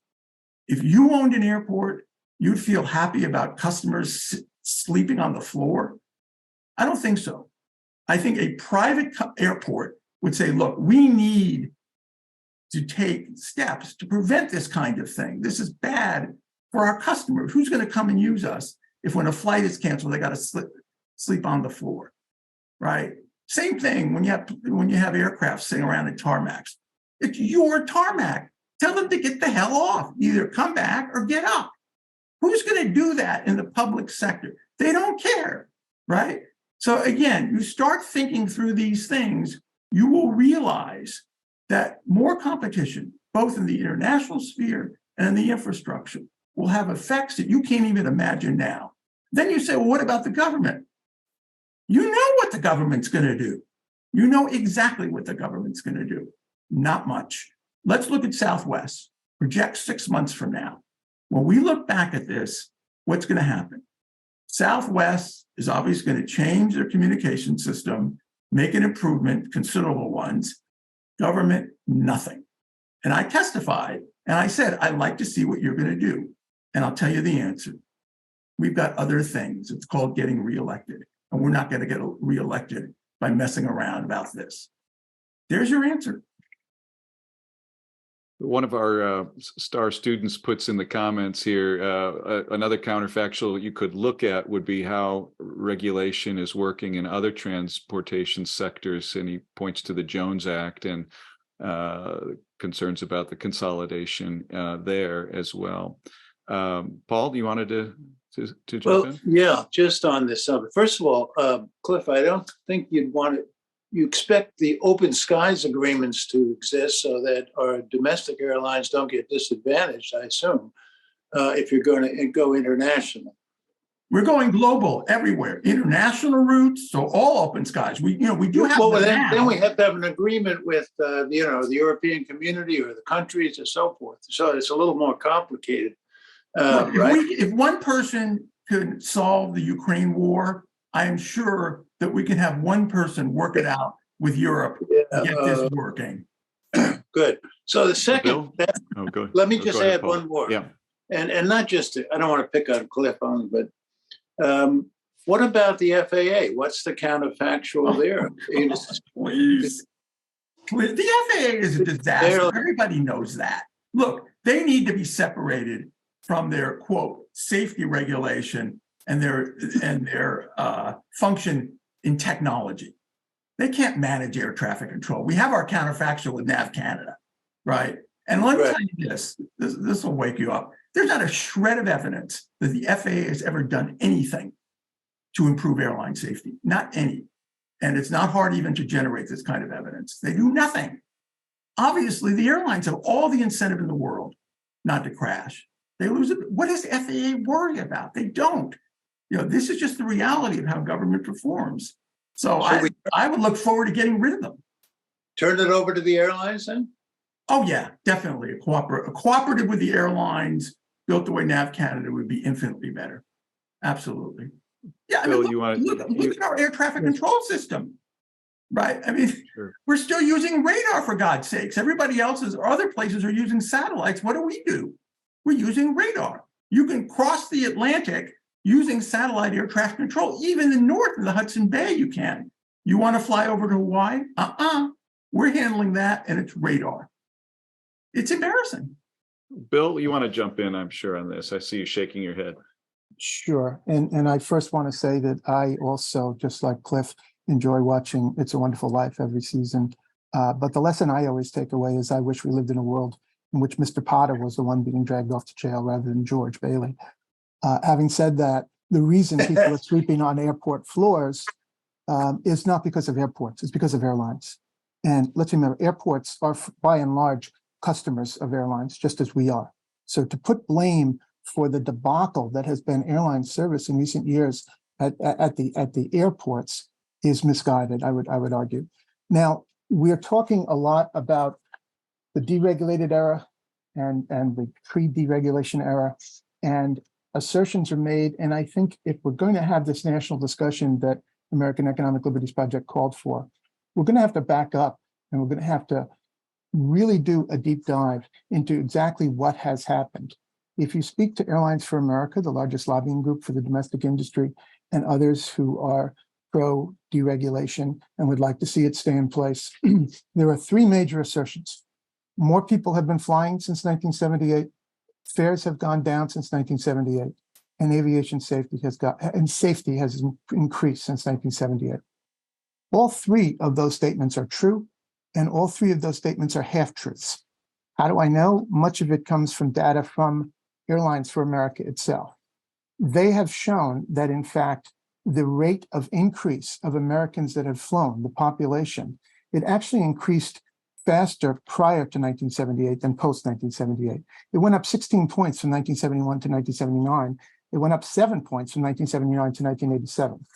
Speaker 6: if you owned an airport, you'd feel happy about customers sleeping on the floor? I don't think so. I think a private airport would say, look, we need to take steps to prevent this kind of thing. This is bad for our customers. Who's going to come and use us if when a flight is canceled, they got to sleep on the floor, right? Same thing when you have aircraft sitting around in tarmacs. It's your tarmac. Tell them to get the hell off. Either come back or get up. Who's going to do that in the public sector? They don't care, right? So again, you start thinking through these things, you will realize that more competition, both in the international sphere and in the infrastructure, will have effects that you can't even imagine now. Then you say, well, what about the government? You know what the government's going to do. You know exactly what the government's going to do. Not much. Let's look at Southwest. Project 6 months from now. When we look back at this, what's going to happen? Southwest is obviously going to change their communication system, make an improvement, considerable ones. Government, nothing. And I testified and I said, I'd like to see what you're going to do. And I'll tell you the answer. We've got other things. It's called getting reelected. And we're not going to get reelected by messing around about this. There's your answer.
Speaker 1: One of our star students puts in the comments here, another counterfactual you could look at would be how regulation is working in other transportation sectors. And he points to the Jones Act and concerns about the consolidation there as well. Paul, you wanted to jump in?
Speaker 2: Yeah, just on this subject. First of all, Cliff, I don't think you expect the open skies agreements to exist so that our domestic airlines don't get disadvantaged, I assume, if you're going to go international.
Speaker 6: We're going global everywhere, international routes, so all open skies. We do have.
Speaker 2: Well, then we have to have an agreement with the European community or the countries and so forth. So it's a little more complicated, right?
Speaker 6: If one person could solve the Ukraine war, I am sure that we can have one person work it out with Europe and get this working.
Speaker 2: Good. So the second, let me just add one more.
Speaker 1: Yeah.
Speaker 2: And not just, I don't want to pick on Cliff only, but what about the FAA? What's the counterfactual there?
Speaker 6: Please. The FAA is a disaster. Everybody knows that. Look, they need to be separated from their, quote, safety regulation and their function in technology. They can't manage air traffic control. We have our counterfactual with NAV Canada, right? And let me tell you this will wake you up. There's not a shred of evidence that the FAA has ever done anything to improve airline safety, not any. And it's not hard even to generate this kind of evidence. They do nothing. Obviously, the airlines have all the incentive in the world not to crash. They lose it. What does the FAA worry about? They don't. This is just the reality of how government performs. So I would look forward to getting rid of them.
Speaker 2: Turn it over to the airlines then?
Speaker 6: Oh, yeah, definitely. A cooperative with the airlines built the way NAV Canada would be infinitely better. Absolutely. Yeah, I mean, look at our air traffic control system, right? I mean, we're still using radar, for God's sakes. Everybody else's or other places are using satellites. What do? We're using radar. You can cross the Atlantic using satellite air traffic control. Even in north in the Hudson Bay, you can. You want to fly over to Hawaii? We're handling that, and it's radar. It's embarrassing.
Speaker 1: Bill, you want to jump in, I'm sure, on this. I see you shaking your head.
Speaker 4: Sure. And I first want to say that I also, just like Cliff, enjoy watching It's a Wonderful Life every season. But the lesson I always take away is I wish we lived in a world in which Mr. Potter was the one being dragged off to jail rather than George Bailey. Having said that, the reason people are sleeping on airport floors is not because of airports, it's because of airlines. And let's remember, airports are by and large customers of airlines, just as we are. So to put blame for the debacle that has been airline service in recent years at the airports is misguided, I would argue. Now, we're talking a lot about the deregulated era and the pre-deregulation era, and assertions are made. And I think if we're going to have this national discussion that American Economic Liberties Project called for, we're going to have to back up and we're going to have to really do a deep dive into exactly what has happened. If you speak to Airlines for America, the largest lobbying group for the domestic industry, and others who are pro-deregulation and would like to see it stay in place, there are three major assertions. More people have been flying since 1978. Fares have gone down since 1978. And aviation safety has increased since 1978. All three of those statements are true, and all three of those statements are half-truths. How do I know? Much of it comes from data from Airlines for America itself. They have shown that, in fact, the rate of increase of Americans that have flown, the population, it actually increased faster prior to 1978 than post-1978. It went up 16 points from 1971 to 1979. It went up 7 points from 1979 to 1987.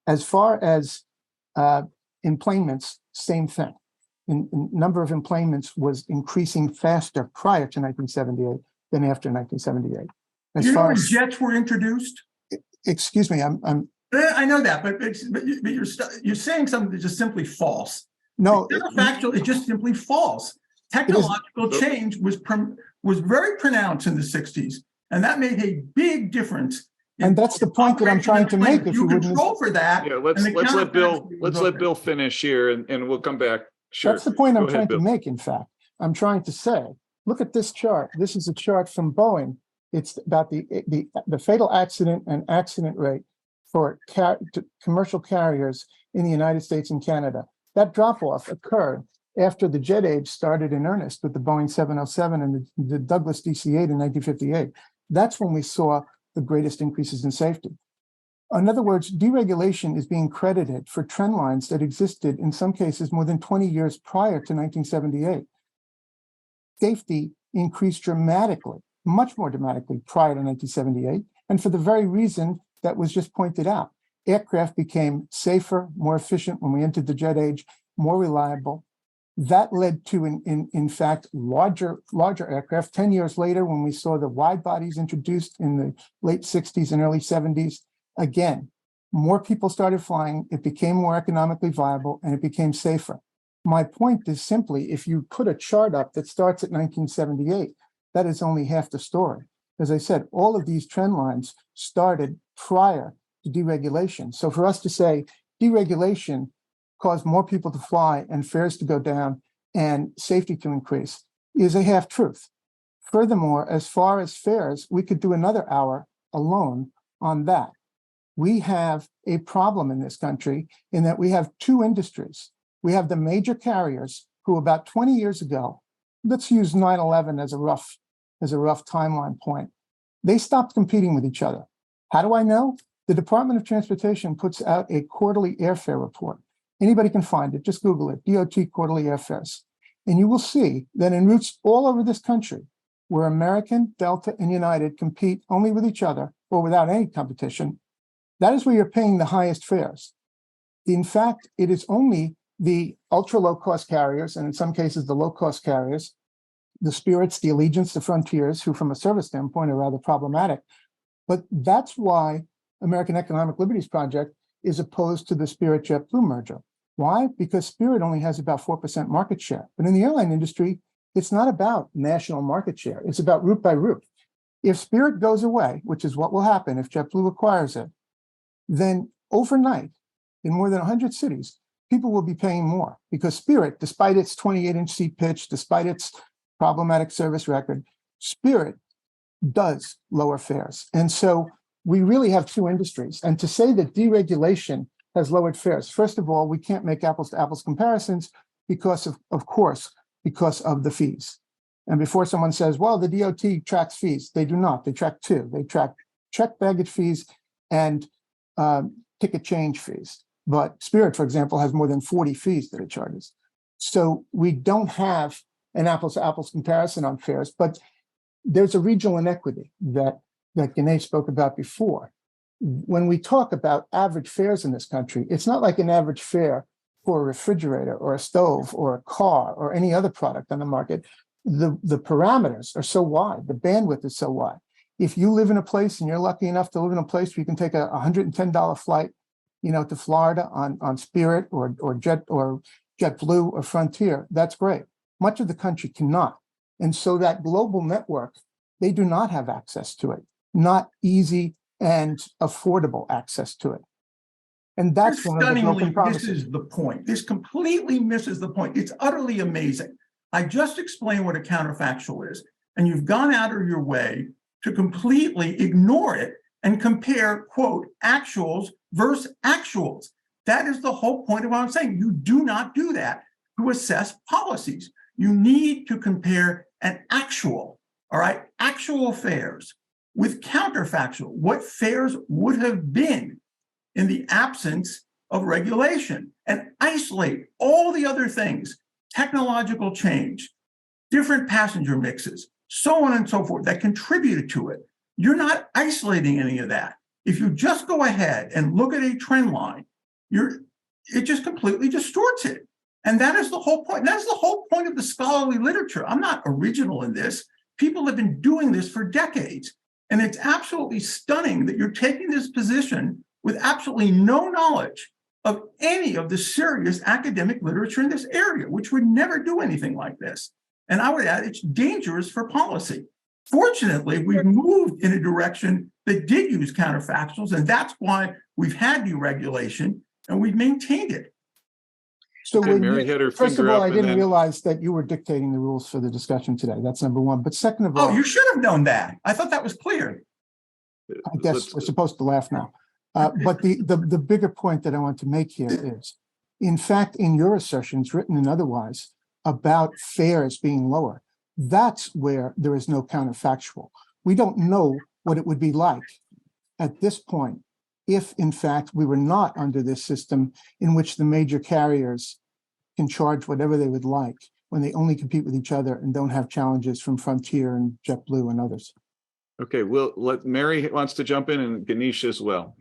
Speaker 4: As far as enplanements, same thing. In number of enplanements was increasing faster prior to 1978 than after 1978. As
Speaker 6: You know
Speaker 4: far
Speaker 6: when
Speaker 4: as
Speaker 6: jets were introduced?
Speaker 4: excuse me,
Speaker 6: I know that, but you're saying something that's just simply false.
Speaker 4: no.
Speaker 6: Factual, it's just simply false. Technological change was very pronounced in the 60s, and that made a big difference.
Speaker 4: And that's the point that I'm trying to make. If you
Speaker 6: control for that,
Speaker 1: Yeah, let's let Bill finish here, and we'll come back. Sure.
Speaker 4: That's the point I'm
Speaker 1: Go
Speaker 4: trying
Speaker 1: ahead,
Speaker 4: to
Speaker 1: Bill.
Speaker 4: make. In fact, I'm trying to say, look at this chart. This is a chart from Boeing. It's about the fatal accident and accident rate for commercial carriers in the United States and Canada. That drop-off occurred after the jet age started in earnest with the Boeing 707 and the Douglas DC-8 in 1958. That's when we saw the greatest increases in safety. In other words, deregulation is being credited for trend lines that existed in some cases more than 20 years prior to 1978. Safety increased dramatically, much more dramatically prior to 1978, and for the very reason that was just pointed out. Aircraft became safer, more efficient when we entered the jet age, more reliable. That led to, in fact, larger aircraft. 10 years later, when we saw the wide bodies introduced in the late 60s and early 70s, again, more people started flying, it became more economically viable, and it became safer. My point is simply, if you put a chart up that starts at 1978, that is only half the story. As I said, all of these trend lines started prior to deregulation. So for us to say deregulation caused more people to fly and fares to go down and safety to increase is a half-truth. Furthermore, as far as fares, we could do another hour alone on that. We have a problem in this country in that we have two industries. We have the major carriers who about 20 years ago, let's use 9/11 as a rough timeline point, they stopped competing with each other. How do I know? The Department of Transportation puts out a quarterly airfare report. Anybody can find it, just Google it, DOT quarterly airfares. And you will see that in routes all over this country, where American, Delta, and United compete only with each other or without any competition, that is where you're paying the highest fares. In fact, it is only the ultra low-cost carriers, and in some cases the low-cost carriers, the Spirits, the Allegiants, the Frontiers, who from a service standpoint are rather problematic. But that's why American Economic Liberties Project is opposed to the Spirit JetBlue merger. Why? Because Spirit only has about 4% market share. But in the airline industry, it's not about national market share. It's about route by route. If Spirit goes away, which is what will happen if JetBlue acquires it, then overnight, in more than 100 cities, people will be paying more because Spirit, despite its 28-inch seat pitch, despite its problematic service record, Spirit does lower fares. And so we really have two industries. And to say that deregulation has lowered fares, first of all, we can't make apples to apples comparisons because of course, because of the fees. And before someone says, well, the DOT tracks fees, they do not. They track two. They track check baggage fees and ticket change fees. But Spirit, for example, has more than 40 fees that it charges. So we don't have an apples to apples comparison on fares, but there's a regional inequity that Ganesh spoke about before. When we talk about average fares in this country, it's not like an average fare for a refrigerator or a stove or a car or any other product on the market. The parameters are so wide, the bandwidth is so wide. If you live in a place and you're lucky enough to live in a place where you can take a $110 flight, to Florida on Spirit or JetBlue or Frontier, that's great. Much of the country cannot. And so that global network They do not have access to it, not easy and affordable access to it. And that's one of the broken promises.
Speaker 6: Misses the point. This completely misses the point. It's utterly amazing. I just explained what a counterfactual is, and you've gone out of your way to completely ignore it and compare, quote, actuals versus actuals. That is the whole point of what I'm saying. You do not do that to assess policies. You need to compare an actual, all right, actual fares with counterfactual, what fares would have been in the absence of regulation, and isolate all the other things, technological change, different passenger mixes, so on and so forth, that contributed to it. You're not isolating any of that. If you just go ahead and look at a trend line, it just completely distorts it. And that is the whole point. That's the whole point of the scholarly literature. I'm not original in this. People have been doing this for decades. And it's absolutely stunning that you're taking this position with absolutely no knowledge of any of the serious academic literature in this area, which would never do anything like this. And I would add, it's dangerous for policy. Fortunately, we've moved in a direction that did use counterfactuals, and that's why we've had deregulation, and we've maintained it.
Speaker 4: So
Speaker 1: Okay,
Speaker 4: when
Speaker 1: Mary
Speaker 4: you,
Speaker 1: had her
Speaker 4: first of
Speaker 1: finger
Speaker 4: all,
Speaker 1: up
Speaker 4: I
Speaker 1: and
Speaker 4: didn't
Speaker 1: then-
Speaker 4: realize that you were dictating the rules for the discussion today. That's number one. But second of all,
Speaker 6: Oh, you should have known that. I thought that was clear.
Speaker 4: I guess we're supposed to laugh now. But the bigger point that I want to make here is, in fact, in your assertions, written and otherwise, about fares being lower, that's where there is no counterfactual. We don't know what it would be like at this point if, in fact, we were not under this system in which the major carriers can charge whatever they would like when they only compete with each other and don't have challenges from Frontier and JetBlue and others.
Speaker 1: Okay, we'll let Mary wants to jump in and Ganesh as well.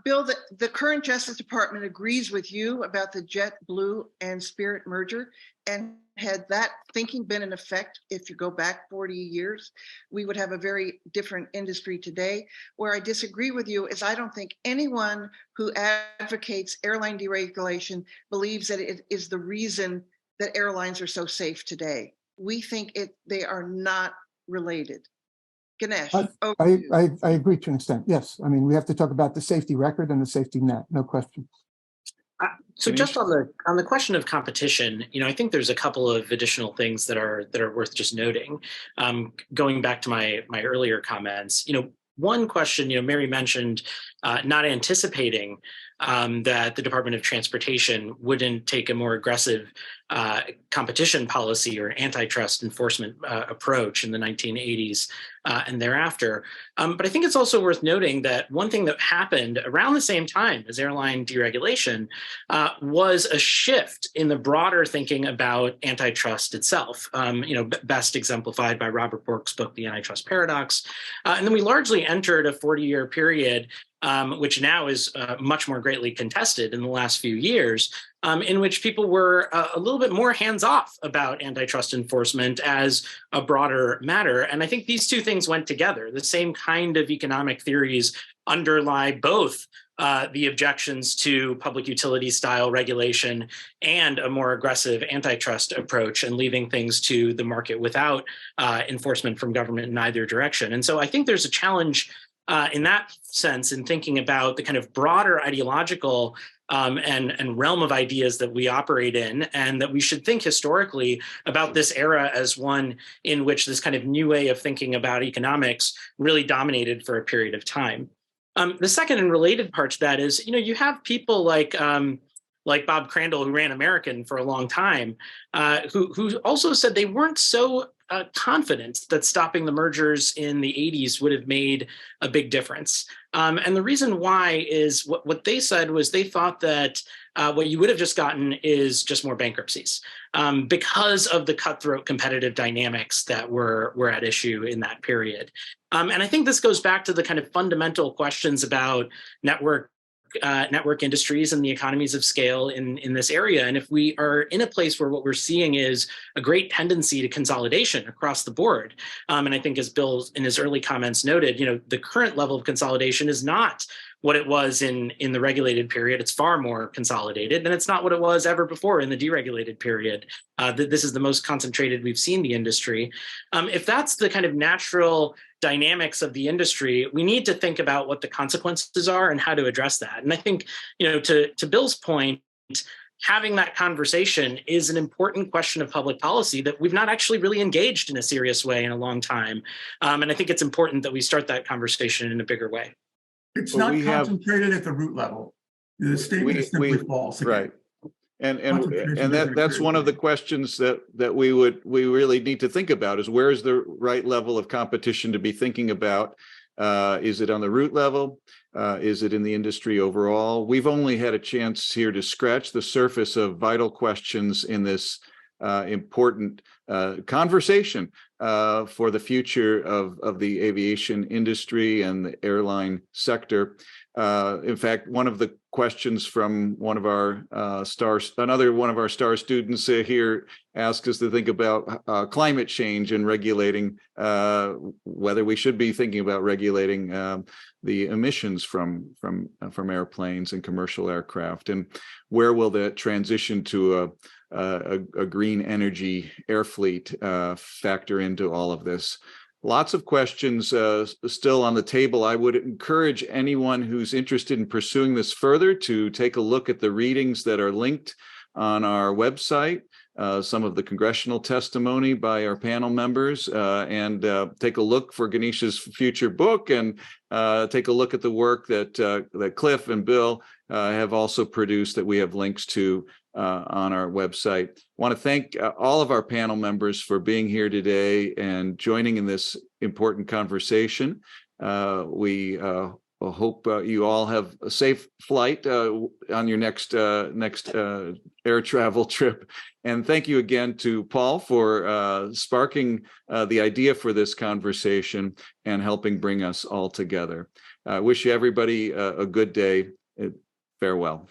Speaker 3: Bill, the current Justice Department agrees with you about the JetBlue and Spirit merger. And had that thinking been in effect, if you go back 40 years, we would have a very different industry today. Where I disagree with you is I don't think anyone who advocates airline deregulation believes that it is the reason that airlines are so safe today. We think they are not related. Ganesh, over to you.
Speaker 4: I agree to an extent. Yes. I mean, we have to talk about the safety record and the safety net. No question.
Speaker 5: So just on the question of competition, I think there's a couple of additional things that are worth just noting. Going back to my earlier comments, one question, Mary mentioned not anticipating that the Department of Transportation wouldn't take a more aggressive competition policy or antitrust enforcement approach in the 1980s and thereafter. But I think it's also worth noting that one thing that happened around the same time as airline deregulation was a shift in the broader thinking about antitrust itself, best exemplified by Robert Bork's book, The Antitrust Paradox. And then we largely entered a 40-year period which now is much more greatly contested in the last few years, in which people were a little bit more hands-off about antitrust enforcement as a broader matter. And I think these two things went together. The same kind of economic theories underlie both the objections to public utility style regulation and a more aggressive antitrust approach and leaving things to the market without enforcement from government in either direction. And so I think there's a challenge in that sense, in thinking about the kind of broader ideological and realm of ideas that we operate in, and that we should think historically about this era as one in which this kind of new way of thinking about economics really dominated for a period of time. The second and related part to that is, you have people like Bob Crandall, who ran American for a long time, who also said they weren't so confident that stopping the mergers in the 80s would have made a big difference. And the reason why is what they said was they thought that what you would have just gotten is just more bankruptcies because of the cutthroat competitive dynamics that were at issue in that period. And I think this goes back to the kind of fundamental questions about network industries and the economies of scale in this area. And if we are in a place where what we're seeing is a great tendency to consolidation across the board, and I think as Bill in his early comments noted, the current level of consolidation is not what it was in the regulated period. It's far more consolidated, and it's not what it was ever before in the deregulated period. This is the most concentrated we've seen the industry. If that's the kind of natural dynamics of the industry, we need to think about what the consequences are and how to address that. And I think, to Bill's point, having that conversation is an important question of public policy that we've not actually really engaged in a serious way in a long time. And I think it's important that we start that conversation in a bigger way.
Speaker 6: It's
Speaker 1: Well,
Speaker 6: not concentrated at the root level. The statement is simply false.
Speaker 1: Right. And that's one of the questions that we really need to think about is where is the right level of competition to be thinking about? Is it on the root level? Is it in the industry overall? We've only had a chance here to scratch the surface of vital questions in this important conversation for the future of the aviation industry and the airline sector. In fact, one of the questions from one of our another one of our star students here asked us to think about climate change and regulating whether we should be thinking about regulating the emissions from airplanes and commercial aircraft, and where will the transition to a green energy air fleet factor into all of this. Lots of questions still on the table. I would encourage anyone who's interested in pursuing this further to take a look at the readings that are linked on our website, some of the congressional testimony by our panel members, and take a look for Ganesh's future book, and take a look at the work that Cliff and Bill have also produced that we have links to on our website. I want to thank all of our panel members for being here today and joining in this important conversation. We hope you all have a safe flight on your next air travel trip. And thank you again to Paul for sparking the idea for this conversation and helping bring us all together. I wish everybody a good day. Farewell.